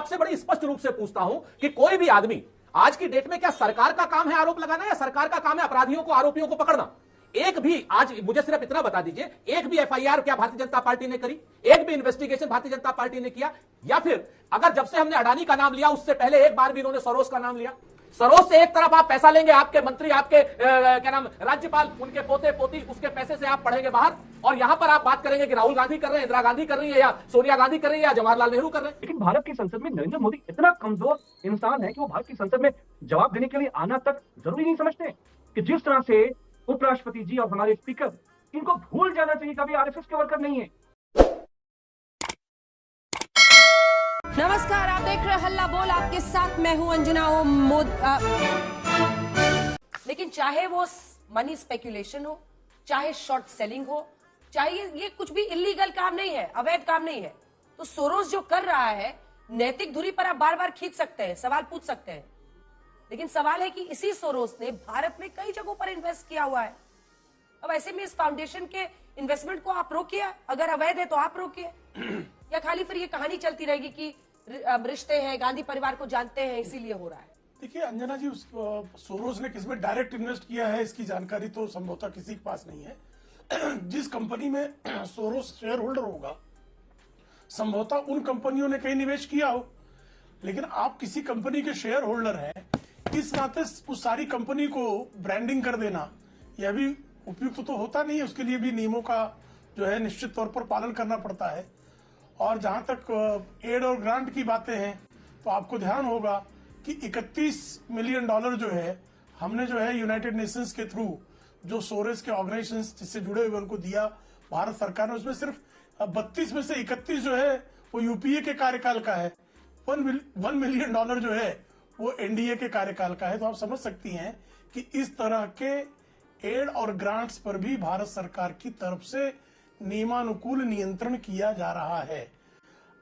आपसे बड़ी स्पष्ट रूप से पूछता हूं कि कोई भी आदमी आज की डेट में क्या सरकार का काम है आरोप लगाना या सरकार का काम है अपराधियों को आरोपियों को पकड़ना? एक भी आज मुझे सिर्फ इतना बता दीजिए, एक भी एफआईआर क्या भारतीय जनता पार्टी ने करी? एक भी इन्वेस्टिगेशन भारतीय जनता पार्टी ने किया? या फिर अगर जब से हमने अडानी का नाम लिया उससे पहले एक बार भी इन्होंने सरोज का नाम लिया? सरोज से एक तरफ आप पैसा लेंगे, आपके मंत्री, आपके क्या नाम राज्यपाल, उनके पोते पोती, उसके पैसे से आप पढ़ेंगे बाहर, और यहां पर आप बात करेंगे कि राहुल गांधी कर रहे हैं, इंदिरा गांधी कर रही है, या सोनिया गांधी कर रही है, या जवाहरलाल नेहरू कर रहे हैं। लेकिन भारत की संसद में नरेंद्र मोदी इतना कमजोर इंसान है कि वो भारत की संसद में जवाब देने के लिए आना तक जरूरी नहीं समझते कि जिस तरह से उपराष्ट्रपति जी और हमारे स्पीकर, इनको भूल जाना चाहिए कभी आरएसएस के वर्कर नहीं है। नमस्कार, आप देख रहे हैं हल्ला बोल, आपके साथ मैं हूं अंजना लेकिन चाहे वो मनी स्पेकुलेशन हो, चाहे शॉर्ट सेलिंग हो, चाहे ये कुछ भी इलीगल काम नहीं है, अवैध काम नहीं है, तो सोरोस जो कर रहा है नैतिक धुरी पर आप बार बार खींच सकते हैं, सवाल पूछ सकते हैं, लेकिन सवाल है कि इसी सोरोस ने भारत में कई जगहों पर इन्वेस्ट किया हुआ है। अब ऐसे में इस फाउंडेशन के इन्वेस्टमेंट को आप रोकिए, अगर अवैध है तो आप रोकिए, या खाली फिर ये कहानी चलती रहेगी कि रिश्ते हैं, गांधी परिवार को जानते हैं इसीलिए हो रहा है? देखिए अंजना जी, सोरोस ने किसमें डायरेक्ट इन्वेस्ट किया है इसकी जानकारी तो संभवतः किसी के पास नहीं है। जिस कंपनी में सोरोस शेयर होल्डर होगा संभवतः उन कंपनियों ने कहीं निवेश किया हो, लेकिन आप किसी कंपनी के शेयर होल्डर हैं, इस नाते उस सारी कंपनी को ब्रांडिंग कर देना यह भी उपयुक्त तो होता नहीं है। उसके लिए भी नियमों का जो है निश्चित तौर पर पालन करना पड़ता है। और जहां तक एड और ग्रांट की बातें हैं तो आपको ध्यान होगा कि 31 मिलियन डॉलर जो है हमने जो है यूनाइटेड नेशंस के थ्रू जो सोरेस के ऑर्गेनाइजेशन जिससे जुड़े हुए उनको दिया भारत सरकार ने, उसमें सिर्फ 32 में से 31 जो है वो यूपीए के कार्यकाल का है, 1 मिलियन डॉलर जो है वो एनडीए के कार्यकाल का है। तो आप समझ सकती हैं कि इस तरह के एड और ग्रांट्स पर भी भारत सरकार की तरफ से नियमानुकूल नियंत्रण किया जा रहा है।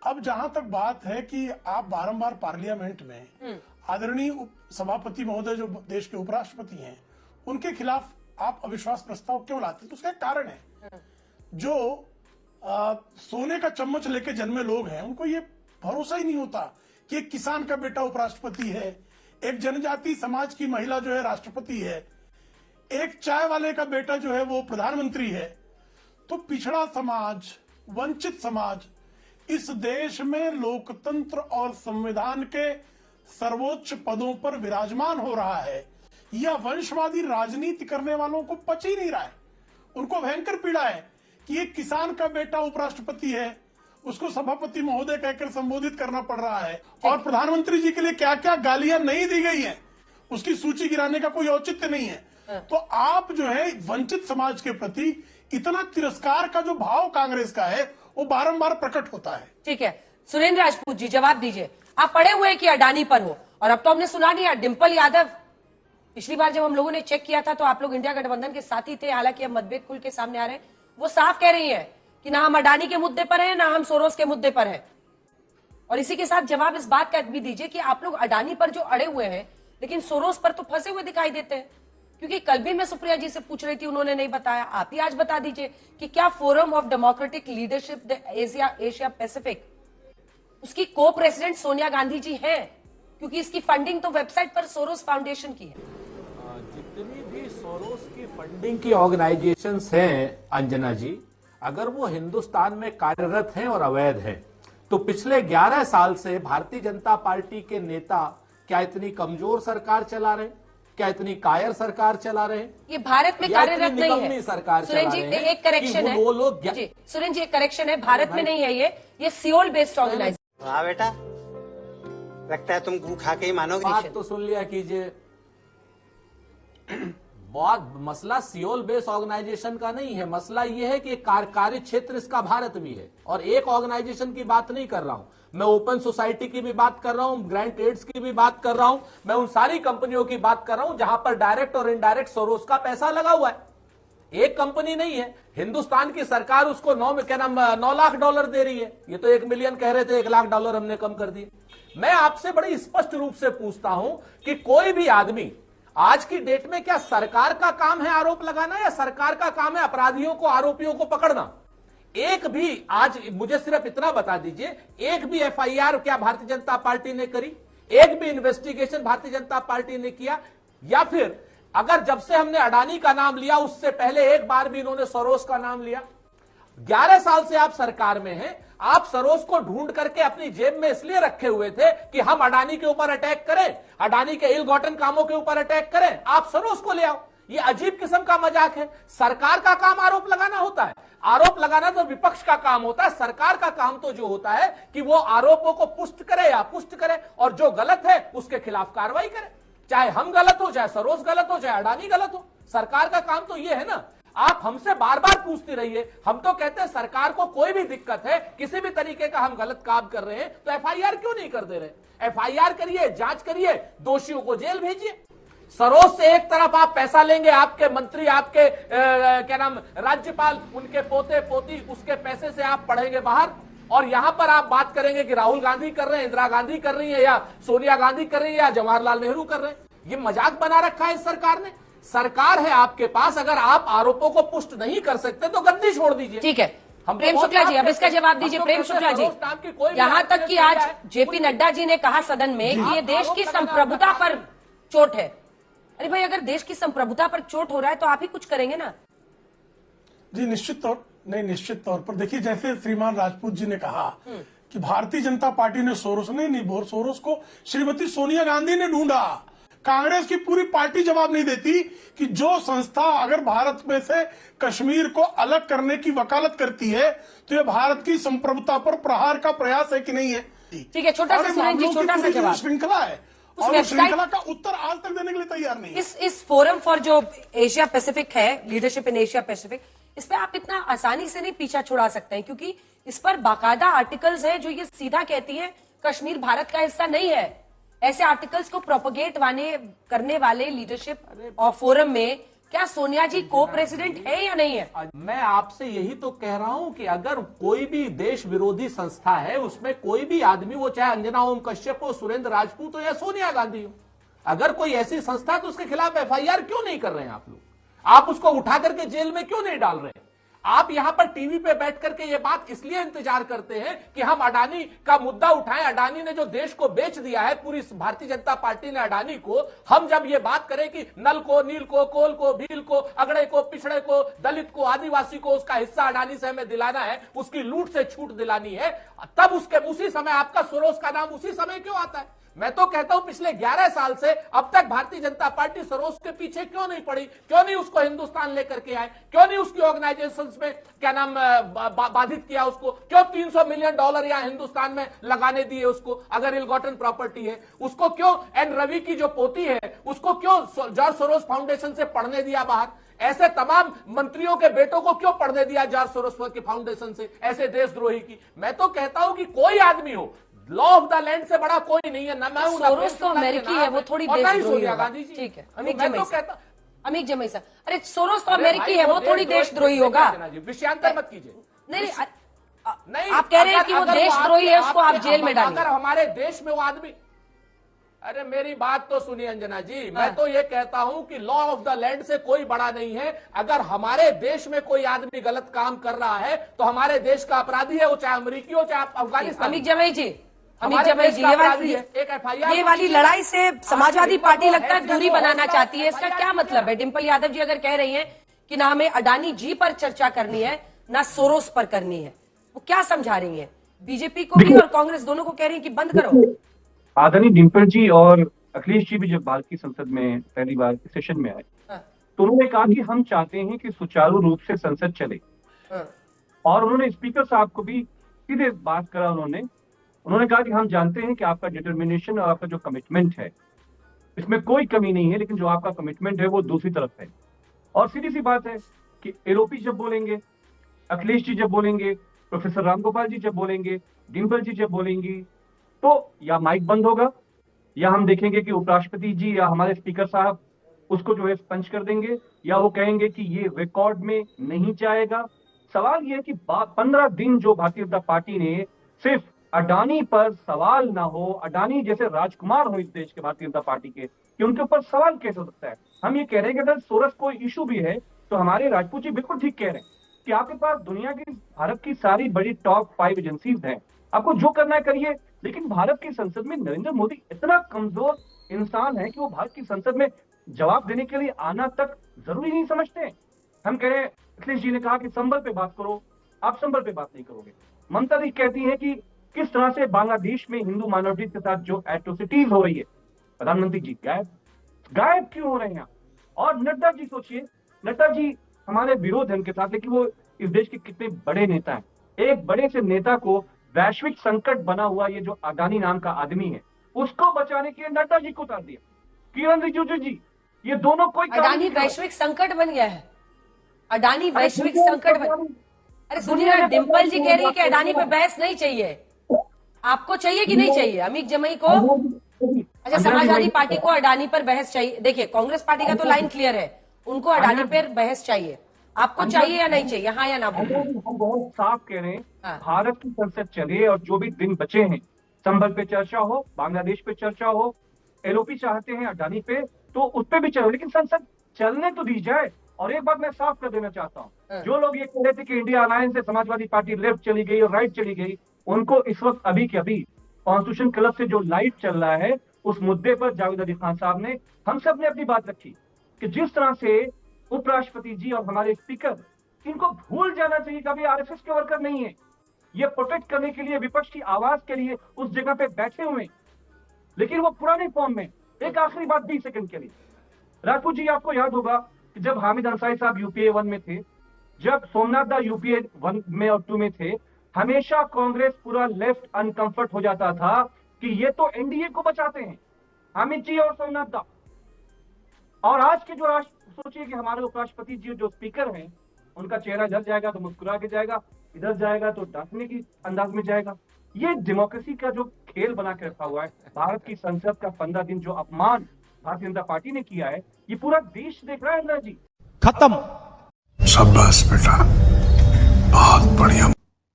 अब जहां तक बात है कि आप बारंबार पार्लियामेंट में आदरणीय सभापति महोदय जो देश के उपराष्ट्रपति हैं उनके खिलाफ आप अविश्वास प्रस्ताव क्यों लाते हैं? तो उसका एक कारण है। जो सोने का चम्मच लेके जन्मे लोग हैं उनको ये भरोसा ही नहीं होता कि एक किसान का बेटा उपराष्ट्रपति है, एक जनजाति समाज की महिला जो है राष्ट्रपति है, एक चाय वाले का बेटा जो है वो प्रधानमंत्री है। तो पिछड़ा समाज, वंचित समाज इस देश में लोकतंत्र और संविधान के सर्वोच्च पदों पर विराजमान हो रहा है। यह वंशवादी राजनीति करने वालों को पच ही नहीं रहा है। उनको भयंकर पीड़ा है कि एक किसान का बेटा उपराष्ट्रपति है, उसको सभापति महोदय कहकर संबोधित करना पड़ रहा है, और प्रधानमंत्री जी के लिए क्या क्या गालियां नहीं दी गई हैं उसकी सूची गिराने का कोई औचित्य नहीं है। तो आप जो है वंचित समाज के प्रति इतना तिरस्कार का जो भाव कांग्रेस का है वो बारंबार प्रकट होता है। ठीक है, सुरेंद्र राजपूत जी जवाब दीजिए। आप पढ़े हुए कि अडानी पर हो, और अब तो हमने सुना नहीं डिंपल यादव, पिछली बार जब हम लोगों ने चेक किया था तो आप लोग इंडिया गठबंधन के साथ ही थे, हालांकि अब मतभेद खुल के सामने आ रहे हैं। वो साफ कह रही है कि ना हम अडानी के मुद्दे पर हैं ना हम सोरोस के मुद्दे पर हैं। और इसी के साथ जवाब इस बात का भी दीजिए कि आप लोग अडानी पर जो अड़े हुए हैं लेकिन सोरोस पर तो फंसे हुए दिखाई देते हैं, क्योंकि कल भी मैं सुप्रिया जी से पूछ रही थी, उन्होंने नहीं बताया। आप ही आज बता दीजिए कि क्या forum of democratic leadership Asia Pacific उसकी को प्रेसिडेंट सोनिया गांधी जी हैं, क्योंकि इसकी फंडिंग तो वेबसाइट पर सोरोस फाउंडेशन की है। जितनी भी सोरोस की फंडिंग की ऑर्गेनाइजेशंस हैं अंजना जी, अगर वो हिंदुस्तान में कार्यरत हैं और अवैध हैं, तो पिछले 11 साल से भारतीय जनता पार्टी के नेता क्या इतनी कमजोर सरकार चला रहे, क्या इतनी कायर सरकार चला रहे हैं? ये भारत में कार्यरत नहीं है। सरकार सुरेंद्र जी एक करेक्शन है, वो लोग सुरेंद्र जी एक करेक्शन है, भारत में नहीं है ये सियोल बेस्ड ऑर्गेनाइजेशन। हाँ बेटा, लगता है तुम गू खा के ही मानोगे। बात तो सुन लिया कीजिए। बहुत मसला सियोल बेस्ड ऑर्गेनाइजेशन का नहीं है, मसला यह है कि कार्य क्षेत्र इसका भारत भी है। और एक ऑर्गेनाइजेशन की बात नहीं कर रहा हूं मैं, ओपन सोसाइटी की भी बात कर रहा हूं, ग्रैंड ट्रेड्स की भी बात कर रहा हूं, मैं उन सारी कंपनियों की बात कर रहा हूं जहां पर डायरेक्ट और इनडायरेक्ट सोरोस का पैसा लगा हुआ है। एक कंपनी नहीं है, हिंदुस्तान की सरकार उसको 9 लाख डॉलर दे रही है। ये तो 1 मिलियन कह रहे थे, 1 लाख डॉलर हमने कम कर दिए। मैं आपसे बड़ी स्पष्ट रूप से पूछता हूं कि कोई भी आदमी आज की डेट में क्या सरकार का काम है आरोप लगाना या सरकार का काम है अपराधियों को, आरोपियों को पकड़ना? एक भी आज मुझे सिर्फ इतना बता दीजिए, एक भी एफआईआर क्या भारतीय जनता पार्टी ने करी? एक भी इन्वेस्टिगेशन भारतीय जनता पार्टी ने किया? या फिर अगर जब से हमने अडानी का नाम लिया उससे पहले एक बार भी इन्होंने सरोस का नाम लिया? 11 साल से आप सरकार में हैं, आप सरोस को ढूंढ करके अपनी जेब में इसलिए रखे हुए थे कि हम अडानी के ऊपर अटैक करें, अडानी के इल गॉटन कामों के ऊपर अटैक करें, आप सरोस को ले आओ। ये अजीब किस्म का मजाक है। सरकार का काम आरोप लगाना होता है, आरोप लगाना तो विपक्ष का काम होता है। सरकार का काम तो जो होता है कि वो आरोपों को पुष्ट करे या पुष्ट करे, और जो गलत है उसके खिलाफ कार्रवाई करे, चाहे हम गलत हो, चाहे सरोस गलत हो, चाहे अडानी गलत हो। सरकार का काम तो ये है ना। आप हमसे बार बार पूछती रहिए, हम तो कहते हैं सरकार को कोई भी दिक्कत है, किसी भी तरीके का हम गलत काम कर रहे हैं तो एफआईआर क्यों नहीं कर दे रहे? एफआईआर करिए, जांच करिए, दोषियों को जेल भेजिए। सरोस से एक तरफ आप पैसा लेंगे, आपके मंत्री, आपके क्या नाम राज्यपाल, उनके पोते पोती, उसके पैसे से आप पढ़ेंगे बाहर, और यहां पर आप बात करेंगे कि राहुल गांधी कर रहे हैं, इंदिरा गांधी कर रही है, या सोनिया गांधी कर रही है, या जवाहरलाल नेहरू कर रहे हैं। ये मजाक बना रखा है इस सरकार ने। सरकार है आपके पास, अगर आप आरोपों को पुष्ट नहीं कर सकते तो गद्दी छोड़ दीजिए। ठीक है, प्रेम शुक्ला जी अब इसका जवाब दीजिए। प्रेम शुक्ला जी, यहां तक कि आज जेपी नड्डा जी ने कहा सदन में कि ये देश की संप्रभुता पर चोट है। अरे भाई, अगर देश की संप्रभुता पर चोट हो रहा है तो आप ही कुछ करेंगे ना? जी निश्चित तौर पर देखिए, जैसे श्रीमान राजपूत जी ने कहा कि भारतीय जनता पार्टी ने सोरोस नहीं, सोरोस को श्रीमती सोनिया गांधी ने ढूंढा। कांग्रेस की पूरी पार्टी जवाब नहीं देती कि जो संस्था अगर भारत में से कश्मीर को अलग करने की वकालत करती है तो ये भारत की संप्रभुता पर प्रहार का प्रयास है कि नहीं है। ठीक है, छोटा सा सुरेंद्र जी, छोटा सा जवाब। श्रृंखला है और श्रृंखला का उत्तर आज तक देने के लिए तैयार नहीं है। इस फोरम फॉर जो एशिया पैसिफिक है, लीडरशिप इन एशिया पैसिफिक, इस पे आप इतना आसानी से नहीं पीछा छुड़ा सकते हैं, क्योंकि इस पर बाकायदा आर्टिकल्स हैं जो ये सीधा कहती है कश्मीर भारत का हिस्सा नहीं है। ऐसे आर्टिकल्स को प्रोपोगेट करने वाले लीडरशिप और फोरम में क्या सोनिया जी को प्रेसिडेंट है या नहीं है? मैं आपसे यही तो कह रहा हूं कि अगर कोई भी देश विरोधी संस्था है, उसमें कोई भी आदमी, वो चाहे अंजना ओम कश्यप हो, सुरेंद्र राजपूत हो या सोनिया गांधी हो, अगर कोई ऐसी संस्था है तो उसके खिलाफ एफआईआर क्यों नहीं कर रहे हैं आप लोग? आप उसको उठा करके जेल में क्यों नहीं डाल रहे हैं? आप यहां पर टीवी पे बैठ करके ये बात इसलिए इंतजार करते हैं कि हम अडानी का मुद्दा उठाएं। अडानी ने जो देश को बेच दिया है, पूरी भारतीय जनता पार्टी ने अडानी को, हम जब ये बात करें कि नल को, नील को, कोल को, भील को, अगड़े को, पिछड़े को, दलित को, आदिवासी को उसका हिस्सा अडानी से हमें दिलाना है, उसकी लूट से छूट दिलानी है, तब उसी समय आपका सरोस का नाम उसी समय क्यों आता है? मैं तो कहता हूं पिछले 11 साल से अब तक भारतीय जनता पार्टी सरोस के पीछे क्यों नहीं पड़ी? क्यों नहीं उसको हिंदुस्तान लेकर के आए? क्यों नहीं उसकी ऑर्गेनाइजेशंस में क्या नाम बाधित किया उसको? क्यों $300 मिलियन यहां हिंदुस्तान में लगाने दिए उसको? अगर इलगॉटन प्रॉपर्टी है उसको क्यों, एन रवि की जो पोती है उसको क्यों जॉर्ज सोरोस फाउंडेशन से पढ़ने दिया बाहर? ऐसे तमाम मंत्रियों के बेटों को क्यों पढ़ने दिया जॉर्ज सोरोस के फाउंडेशन से, ऐसे देशद्रोही की? मैं तो कहता हूं कि कोई आदमी हो, लॉ ऑफ द लैंड से बड़ा कोई नहीं है। ना मैं हूं, सोरोस तो अमेरिकी है, वो थोड़ी देशद्रोही होगा। ठीक है, अमित जमैसा, अरे सोरोस तो अमेरिकी है, वो थोड़ी देशद्रोही होगा। विषयांतर मत कीजिए। नहीं, आप कह रहे हैं कि वो देशद्रोही है, उसको आप जेल में डालिए। अगर हमारे देश में वो आदमी, अरे मेरी बात तो सुनिए अंजना जी, मैं तो ये कहता हूं कि लॉ ऑफ द लैंड से कोई बड़ा नहीं है। अगर हमारे देश में कोई आदमी गलत काम कर रहा है तो हमारे देश का अपराधी है, वो चाहे अमरीकी हो चाहे अफगानिस्तान। अमित जमई जी, ये वाली लड़ाई से समाजवादी पार्टी लगता है दूरी बनाना चाहती है, इसका क्या मतलब है? डिंपल यादव जी अगर कह रही हैं कि ना हमें अडानी जी पर चर्चा करनी है ना सोरोस पर करनी है, वो क्या समझा रही हैं? बीजेपी को भी और कांग्रेस दोनों को कह रही है कि बंद करो। आदरणीय डिंपल जी और अखिलेश जी भी जब भारत की संसद में पहली बार सेशन में आए तो उन्होंने कहा कि हम चाहते हैं कि सुचारू रूप से संसद चले, और उन्होंने स्पीकर साहब को भी सीधे बात करा। उन्होंने कहा कि हम जानते हैं कि आपका डिटर्मिनेशन और आपका जो कमिटमेंट है इसमें कोई कमी नहीं है, लेकिन जो आपका कमिटमेंट है वो दूसरी तरफ है। और सीधी सी बात है कि एलओपी जब बोलेंगे, अखिलेश जी जब बोलेंगे, प्रोफेसर रामगोपाल जी जब बोलेंगे, डिंपल जी जब बोलेंगी, तो या माइक बंद होगा या हम देखेंगे कि उपराष्ट्रपति जी या हमारे स्पीकर साहब उसको जो है स्पंज कर देंगे, या वो कहेंगे कि ये रिकॉर्ड में नहीं जाएगा। सवाल ये है कि 15 दिन जो भारतीय जनता पार्टी ने सिर्फ अडानी पर सवाल ना हो, अडानी जैसे राजकुमार हो इस देश के भारतीय जनता पार्टी के, कि उनके ऊपर सवाल कैसे हो सकता है? हम ये कह रहे हैं कि अगर सोरस कोई इशू भी है तो हमारे राजपूत जी बिल्कुल ठीक कह रहे हैं कि आपके पास दुनिया की, भारत की सारी बड़ी टॉप 5 एजेंसीज हैं, आपको जो करना है करिए, लेकिन भारत की संसद में नरेंद्र मोदी इतना कमजोर इंसान है कि वो भारत की संसद में जवाब देने के लिए आना तक जरूरी नहीं समझते। हम कह रहे हैं, अखिलेश जी ने कहा कि संबल पे बात करो, आप संबल पे बात नहीं करोगे। ममता जी कहती है कि किस तरह से बांग्लादेश में हिंदू माइनॉरिटी के साथ जो एट्रोसिटीज हो रही है, प्रधानमंत्री जी गायब क्यों हो रहे हैं? और नड्डा जी सोचिए, नड्डा जी हमारे विरोध है उनके साथ, लेकिन वो इस देश के कितने बड़े नेता हैं। एक बड़े से नेता को वैश्विक संकट बना हुआ ये जो अडानी नाम का आदमी है, उसको बचाने के लिए नड्डा जी को उतार दिया। किरण रिजिजू जी, ये दोनों कोई काम अडानी नहीं कर रहे। वैश्विक संकट बन गया है। अडानी वैश्विक संकट बन, अरे सुनिए ना, डिम्पल जी कह रही है कि अडानी पे बहस नहीं चाहिए। आपको चाहिए कि नहीं चाहिए? अमित जमई को, अच्छा समाजवादी पार्टी को अडानी पर बहस चाहिए। देखिए कांग्रेस पार्टी का तो लाइन क्लियर है, उनको अडानी पर बहस चाहिए। आपको चाहिए या नहीं चाहिए? हाँ या ना बोलिए। हम बहुत साफ कह रहे हैं, हाँ। भारत की संसद चले और जो भी दिन बचे हैं, संबल पे चर्चा हो, बांग्लादेश पे चर्चा हो, एलओपी चाहते हैं अडानी पे, तो उस पे भी चलो, लेकिन संसद चलने तो दी जाए। और एक बात मैं साफ कर देना चाहता हूँ, जो लोग ये कह रहे थे कि इंडिया अलायंस से समाजवादी पार्टी लेफ्ट चली गई और राइट चली गई, उनको इस वक्त अभी के अभी कॉन्स्टिट्यूशन क्लब से जो लाइव चल रहा है, उस मुद्दे पर जावेद अली खान साहब ने, हम सब ने अपनी बात रखी कि जिस तरह से उपराष्ट्रपति जी और हमारे स्पीकर, इनको भूल जाना चाहिए कभी आरएसएस के वर्कर नहीं है। ये प्रोटेक्ट करने के लिए, विपक्ष की आवाज के लिए उस जगह पे बैठे हुए हैं, लेकिन वो पुराने फॉर्म में। एक आखिरी बात 20 सेकंड के लिए, राजपूत जी आपको याद होगा कि जब हामिद अंसारी साहब यूपीए 1 में थे, जब सोमनाथ दा यूपीए 1 में और 2 में थे, हमेशा कांग्रेस पूरा लेफ्ट अनकंफर्ट हो जाता था कि ये तो एनडीए को बचाते हैं, हामिद जी और सोमनाथ दा। और आज के जो सोचिए कि हमारे उपराष्ट्रपति जी जो स्पीकर हैं, उनका चेहरा इधर जाएगा तो मुस्कुरा के जाएगा, इधर जाएगा तो डांटने की अंदाज में जाएगा। ये डेमोक्रेसी का जो खेल बना के रखा हुआ है, भारत की संसद का 15 दिन जो अपमान भारतीय जनता पार्टी ने किया है, ये पूरा देश देख रहा है। इंदिरा जी खत्म। शाबाश बेटा, बहुत बढ़िया।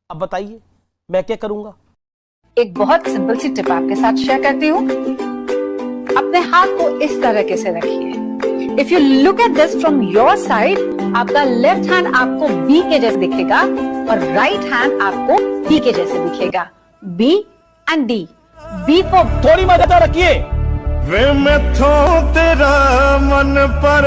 अब बताइए मैं क्या करूंगा? एक बहुत सिंपल सी टिप आपके साथ शेयर करती हूँ। अपने हाथ को इस तरीके से रखिए। If you look at this from your side, आपका लेफ्ट हैंड आपको बी के जैसे दिखेगा और राइट हैंड आपको डी के जैसे दिखेगा। B and D. B for थोड़ी मदद रखिए। वे मैं तेरा मन पर